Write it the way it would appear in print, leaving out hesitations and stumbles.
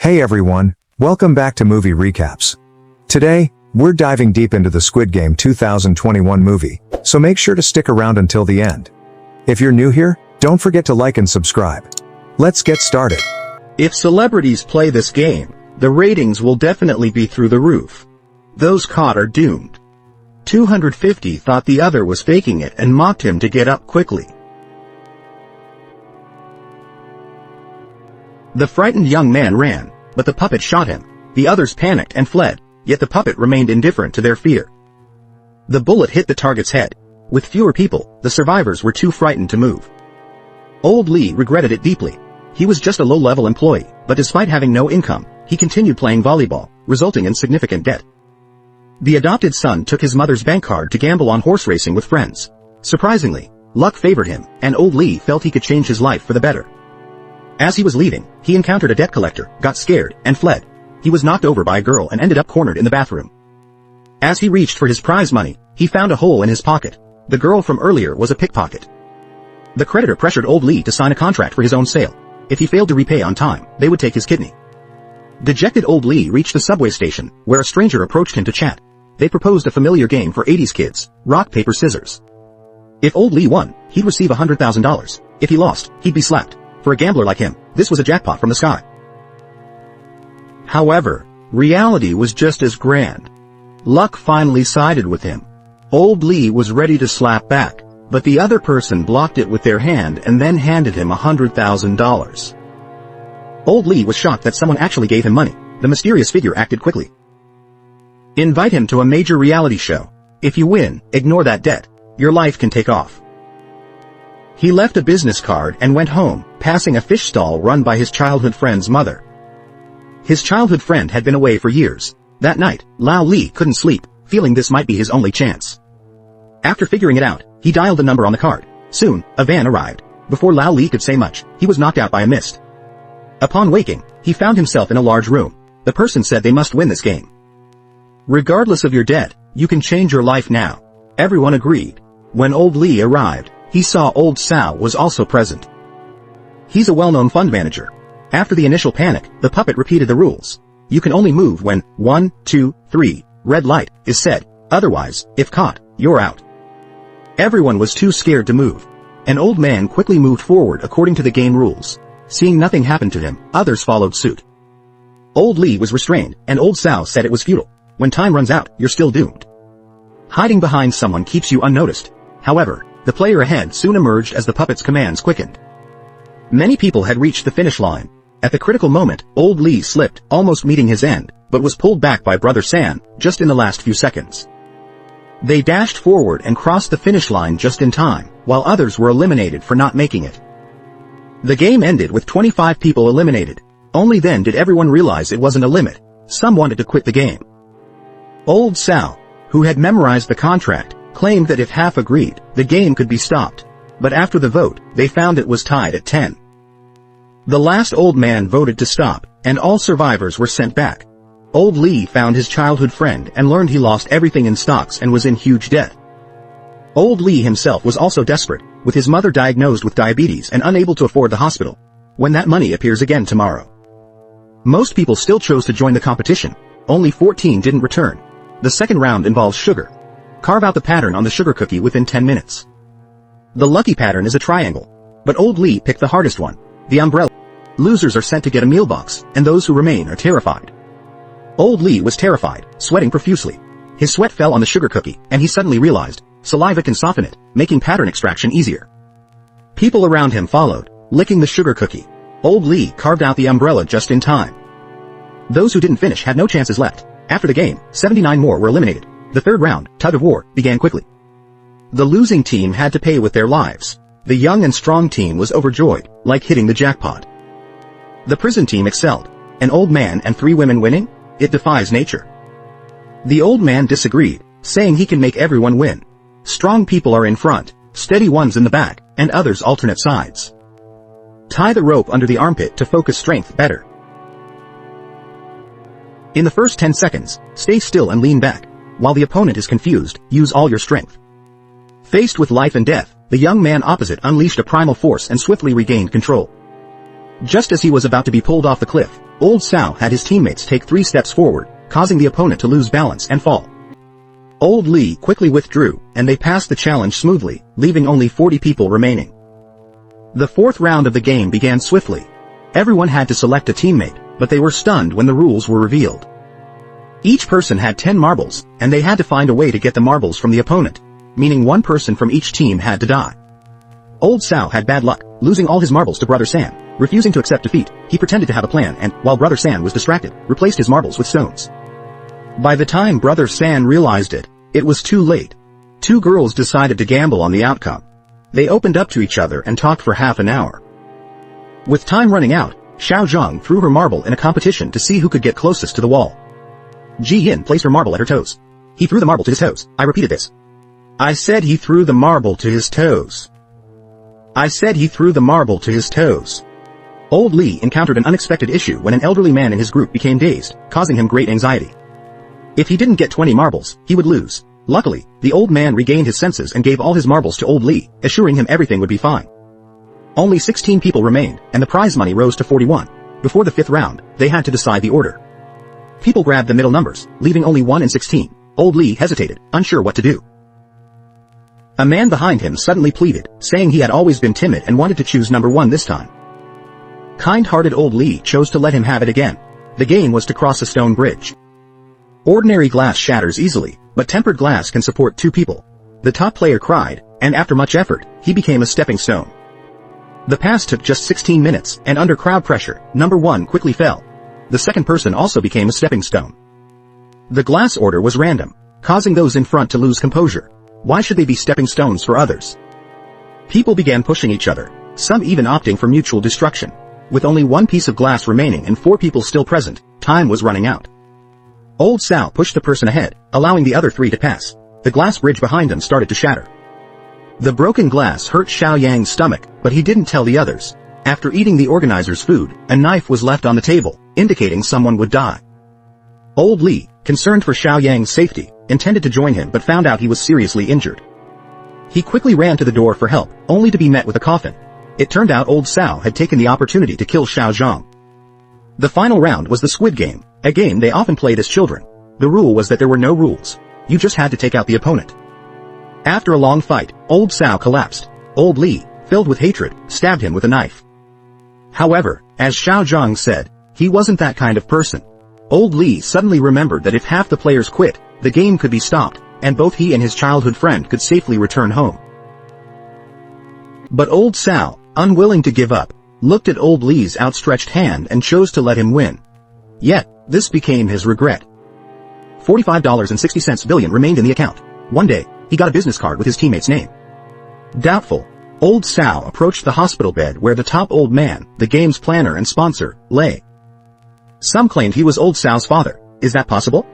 Hey everyone, welcome back to Movie Recaps. Today, we're diving deep into the Squid Game 2021 movie, so make sure to stick around until the end. If you're new here, don't forget to like and subscribe. Let's get started. If celebrities play this game, the ratings will definitely be through the roof. Those caught are doomed. 250 thought the other was faking it and mocked him to get up quickly. The frightened young man ran, but the puppet shot him. The others panicked and fled, yet the puppet remained indifferent to their fear. The bullet hit the target's head. With fewer people, the survivors were too frightened to move. Old Lee regretted it deeply. He was just a low-level employee, but despite having no income, he continued playing volleyball, resulting in significant debt. The adopted son took his mother's bank card to gamble on horse racing with friends. Surprisingly, luck favored him, and Old Lee felt he could change his life for the better. As he was leaving, he encountered a debt collector, got scared, and fled. He was knocked over by a girl and ended up cornered in the bathroom. As he reached for his prize money, he found a hole in his pocket. The girl from earlier was a pickpocket. The creditor pressured Old Lee to sign a contract for his own sale. If he failed to repay on time, they would take his kidney. Dejected Old Lee reached the subway station, where a stranger approached him to chat. They proposed a familiar game for 80s kids, rock, paper, scissors. If Old Lee won, he'd receive $100,000. If he lost, he'd be slapped. For a gambler like him, this was a jackpot from the sky. However, reality was just as grand. Luck finally sided with him. Old Lee was ready to slap back, but the other person blocked it with their hand and then handed him $100,000. Old Lee was shocked that someone actually gave him money. The mysterious figure acted quickly. Invite him to a major reality show. If you win, ignore that debt. Your life can take off. He left a business card and went home, passing a fish stall run by his childhood friend's mother. His childhood friend had been away for years. That night, Lao Lee couldn't sleep, feeling this might be his only chance. After figuring it out, he dialed the number on the card. Soon, a van arrived. Before Lao Lee could say much, he was knocked out by a mist. Upon waking, he found himself in a large room. The person said they must win this game. Regardless of your debt, you can change your life now. Everyone agreed. When Old Lee arrived, he saw Old Sal was also present. He's a well-known fund manager. After the initial panic, the puppet repeated the rules. You can only move when 1, 2, 3, red light is said. Otherwise, if caught, you're out. Everyone was too scared to move. An old man quickly moved forward according to the game rules. Seeing nothing happen to him, others followed suit. Old Lee was restrained, and Old Sal said it was futile. When time runs out, you're still doomed. Hiding behind someone keeps you unnoticed. However, the player ahead soon emerged as the puppet's commands quickened. Many people had reached the finish line. At the critical moment, Old Lee slipped, almost meeting his end, but was pulled back by Brother San, just in the last few seconds. They dashed forward and crossed the finish line just in time, while others were eliminated for not making it. The game ended with 25 people eliminated. Only then did everyone realize it wasn't a limit. Some wanted to quit the game. Old Sal, who had memorized the contract, claimed that if half agreed, the game could be stopped. But after the vote, they found it was tied at 10. The last old man voted to stop, and all survivors were sent back. Old Lee found his childhood friend and learned he lost everything in stocks and was in huge debt. Old Lee himself was also desperate, with his mother diagnosed with diabetes and unable to afford the hospital. When that money appears again tomorrow. Most people still chose to join the competition. Only 14 didn't return. The second round involves sugar. Carve out the pattern on the sugar cookie within 10 minutes. The lucky pattern is a triangle. But Old Lee picked the hardest one, the umbrella. Losers are sent to get a meal box, and those who remain are terrified. Old Lee was terrified, sweating profusely. His sweat fell on the sugar cookie, and he suddenly realized, saliva can soften it, making pattern extraction easier. People around him followed, licking the sugar cookie. Old Lee carved out the umbrella just in time. Those who didn't finish had no chances left. After the game, 79 more were eliminated. The third round, tug of war, began quickly. The losing team had to pay with their lives. The young and strong team was overjoyed, like hitting the jackpot. The prison team excelled. An old man and 3 women winning? It defies nature. The old man disagreed, saying he can make everyone win. Strong people are in front, steady ones in the back, and others alternate sides. Tie the rope under the armpit to focus strength better. In the first 10 seconds, stay still and lean back. While the opponent is confused, use all your strength. Faced with life and death, the young man opposite unleashed a primal force and swiftly regained control. Just as he was about to be pulled off the cliff, Old Sao had his teammates take 3 steps forward, causing the opponent to lose balance and fall. Old Lee quickly withdrew, and they passed the challenge smoothly, leaving only 40 people remaining. The 4th round of the game began swiftly. Everyone had to select a teammate, but they were stunned when the rules were revealed. Each person had 10 marbles, and they had to find a way to get the marbles from the opponent, meaning one person from each team had to die. Old Sao had bad luck, losing all his marbles to Brother San. Refusing to accept defeat, he pretended to have a plan and, while Brother San was distracted, replaced his marbles with stones. By the time Brother San realized it, it was too late. 2 girls decided to gamble on the outcome. They opened up to each other and talked for half an hour. With time running out, Xiao Zhang threw her marble in a competition to see who could get closest to the wall. Gi-hun placed her marble at her toes. He threw the marble to his toes. I repeated this. I said he threw the marble to his toes. I said he threw the marble to his toes. Old Lee encountered an unexpected issue when an elderly man in his group became dazed, causing him great anxiety. If he didn't get 20 marbles, he would lose. Luckily, the old man regained his senses and gave all his marbles to Old Lee, assuring him everything would be fine. Only 16 people remained, and the prize money rose to 41. Before the 5th round, they had to decide the order. People grabbed the middle numbers, leaving only 1 and 16. Old Lee hesitated, unsure what to do. A man behind him suddenly pleaded, saying he had always been timid and wanted to choose number 1 this time. Kind-hearted Old Lee chose to let him have it again. The game was to cross a stone bridge. Ordinary glass shatters easily, but tempered glass can support 2 people. The top player cried, and after much effort, he became a stepping stone. The pass took just 16 minutes, and under crowd pressure, number 1 quickly fell. The second person also became a stepping stone. The glass order was random, causing those in front to lose composure. Why should they be stepping stones for others? People began pushing each other, some even opting for mutual destruction. With only 1 piece of glass remaining and 4 people still present, time was running out. Old Sao pushed the person ahead, allowing the other 3 to pass. The glass bridge behind them started to shatter. The broken glass hurt Xiao Yang's stomach, but he didn't tell the others. After eating the organizer's food, a knife was left on the table, indicating someone would die. Old Lee, concerned for Xiao Yang's safety, intended to join him but found out he was seriously injured. He quickly ran to the door for help, only to be met with a coffin. It turned out Old Sao had taken the opportunity to kill Xiao Zhang. The final round was the Squid Game, a game they often played as children. The rule was that there were no rules. You just had to take out the opponent. After a long fight, Old Sao collapsed. Old Lee, filled with hatred, stabbed him with a knife. However, as Xiao Zhang said, he wasn't that kind of person. Old Lee suddenly remembered that if half the players quit, the game could be stopped, and both he and his childhood friend could safely return home. But Old Sao, unwilling to give up, looked at Old Lee's outstretched hand and chose to let him win. Yet, this became his regret. $45.60 billion remained in the account. One day, he got a business card with his teammate's name. Doubtful, Old Sao approached the hospital bed where the top old man, the game's planner and sponsor, lay. Some claimed he was Old Sao's father. Is that possible?